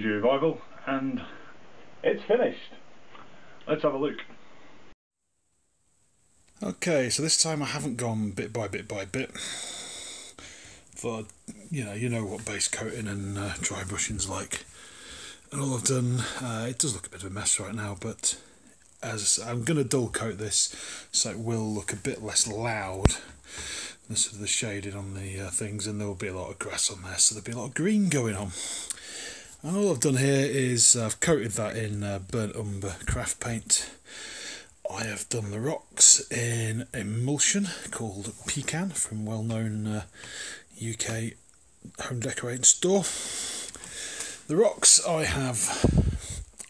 Easy Revival, and it's finished. Let's have a look. Okay, so this time I haven't gone bit by bit by bit. But you know what base coating and dry brushing's like. And all I've done, it does look a bit of a mess right now, but as I'm going to dull coat this, so it will look a bit less loud. The sort of the shading on the things, and there will be a lot of grass on there, so there'll be a lot of green going on. And all I've done here is I've coated that in burnt umber craft paint. I have done the rocks in emulsion called Pecan from well-known UK home decorating store. The rocks I have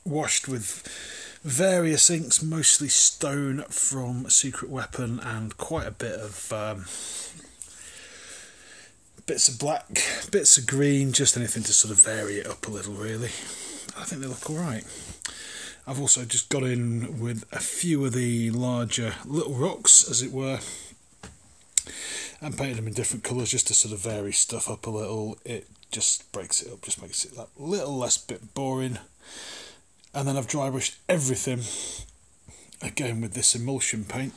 washed with various inks, mostly stone from Secret Weapon, and quite a bit of bits of black, bits of green, just anything to sort of vary it up a little really. I think they look alright. I've also just got in with a few of the larger little rocks, as it were, and painted them in different colours just to sort of vary stuff up a little. It just breaks it up, just makes it that little less bit boring. And then I've dry brushed everything again with this emulsion paint,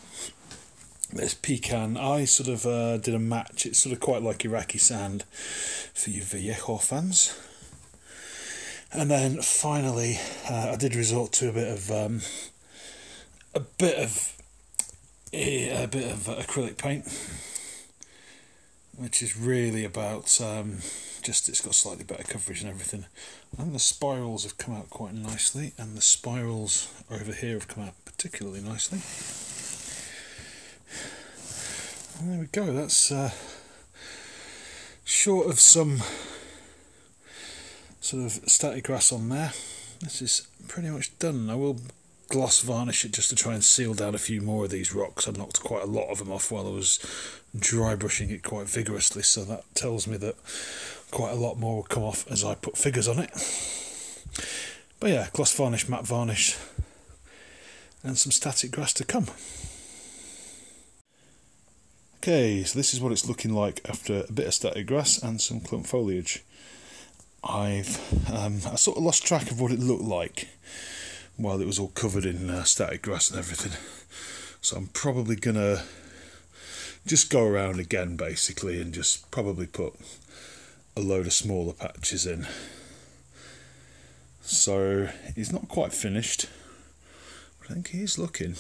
this Pecan. I sort of did a match. It's sort of quite like Iraqi sand for you Vallejo fans. And then finally I did resort to a bit of acrylic paint, which is really about just it's got slightly better coverage and everything. And the spirals have come out quite nicely, and the spirals over here have come out particularly nicely. And there we go. That's short of some sort of static grass on there. This is pretty much done. I will gloss varnish it just to try and seal down a few more of these rocks. I knocked quite a lot of them off while I was dry brushing it quite vigorously, so that tells me that quite a lot more will come off as I put figures on it. But yeah, gloss varnish, matte varnish, and some static grass to come. Okay, so this is what it's looking like after a bit of static grass and some clump foliage. I sort of lost track of what it looked like while it was all covered in static grass and everything, so I'm probably gonna just go around again basically and just probably put a load of smaller patches in. So he's not quite finished, but I think he is looking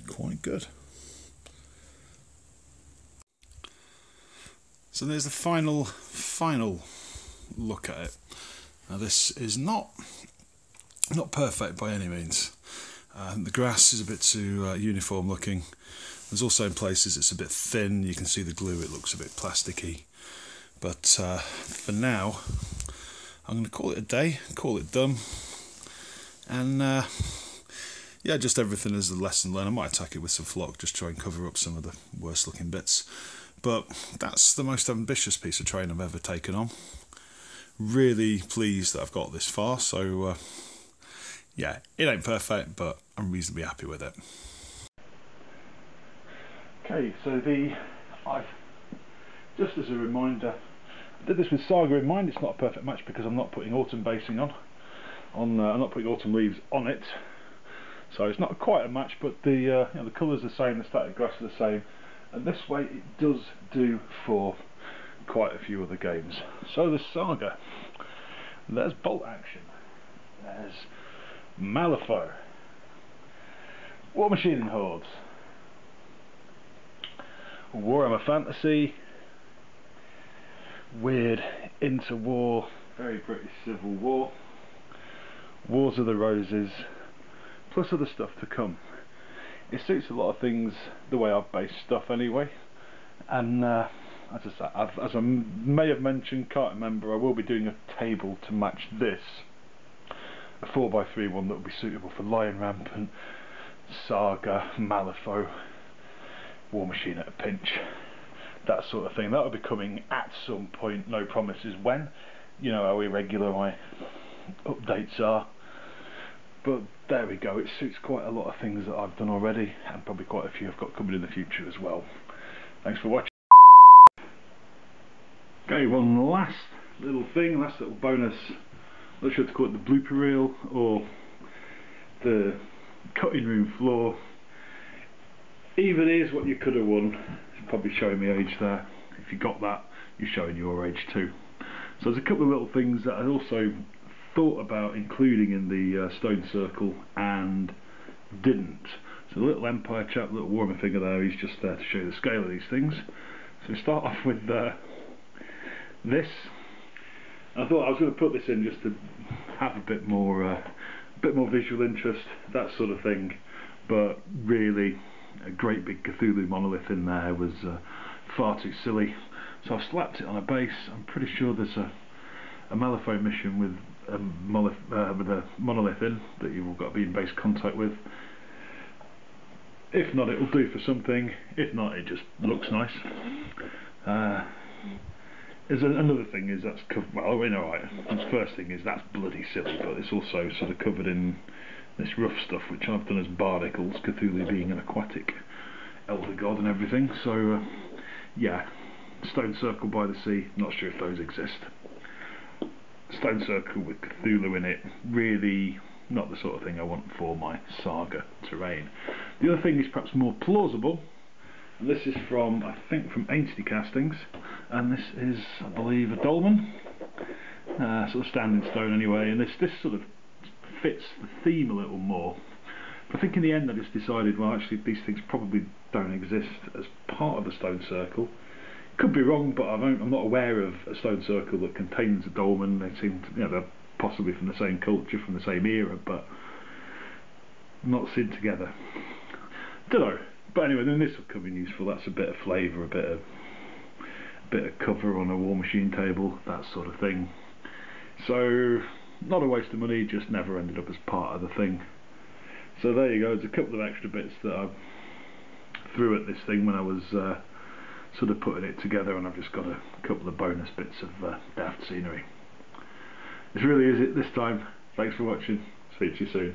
quite good. So there's the final look at it. Now this is not perfect by any means. The grass is a bit too uniform looking. There's also in places it's a bit thin. You can see the glue, it looks a bit plasticky. But for now, I'm going to call it a day, call it done. And yeah, just everything is a lesson learned. I might attack it with some flock, just try and cover up some of the worst looking bits. But that's the most ambitious piece of training I've ever taken on. Really pleased that I've got this far. So yeah, it ain't perfect, but I'm reasonably happy with it. Okay, so just as a reminder, I did this with Saga in mind. It's not a perfect match because I'm not putting autumn basing on. I'm not putting autumn leaves on it, so it's not quite a match. But the the colours are the same, the static grass are the same, and this way it does do for quite a few other games. So the Saga, there's Bolt Action, there's Malifaux, War Machine and Hordes, Warhammer Fantasy, Weird Interwar, very British Civil War, Wars of the Roses, plus other stuff to come. It suits a lot of things the way I've based stuff anyway, and as I may have mentioned, can't remember, I will be doing a table to match this, a 4x3 one that will be suitable for Lion Rampant, Saga, Malifaux, War Machine at a pinch, that sort of thing. That will be coming at some point, no promises when. You know how irregular my updates are, but there we go. It suits quite a lot of things that I've done already, and probably quite a few I've got coming in the future as well. Thanks for watching. Okay, one last little thing, last little bonus not sure to call it the blooper reel or the cutting room floor. Even is what you could have won. It's probably showing me age there. If you got that, you're showing your age too. So there's a couple of little things that I also thought about including in the stone circle and didn't. So the little Empire chap, little warmer figure there, he's just there to show you the scale of these things. So we start off with this. I thought I was going to put this in just to have a bit more visual interest, that sort of thing. But really, a great big Cthulhu monolith in there was far too silly. So I've slapped it on a base. I'm pretty sure there's a Malifaux mission with a monolith in that you've all got to be in base contact with. If not, it'll do for something. If not, it just looks nice. Another thing is that's well, we know, right. The first thing is that's bloody silly, but it's also sort of covered in this rough stuff which I've done as barnacles, Cthulhu being an aquatic elder god and everything. So yeah, stone circle by the sea, not sure if those exist. Stone circle with Cthulhu in it, really not the sort of thing I want for my saga terrain. The other thing is perhaps more plausible, and this is from, I think, from Ainsley Castings, and this is, I believe, a dolmen, sort of standing stone anyway, and this sort of fits the theme a little more. But I think in the end I just decided, well, actually these things probably don't exist as part of the stone circle. Could be wrong, but I'm not aware of a stone circle that contains a dolmen. They seem to, they're possibly from the same culture, from the same era, but not seen together. Don't know. But anyway, then this will come in useful. That's a bit of flavour, a bit of cover on a war machine table, that sort of thing. So not a waste of money, just never ended up as part of the thing. So there you go. There's a couple of extra bits that I threw at this thing when I was sort of putting it together, and I've just got a couple of bonus bits of daft scenery. This really is it this time. Thanks for watching. Speak to you soon.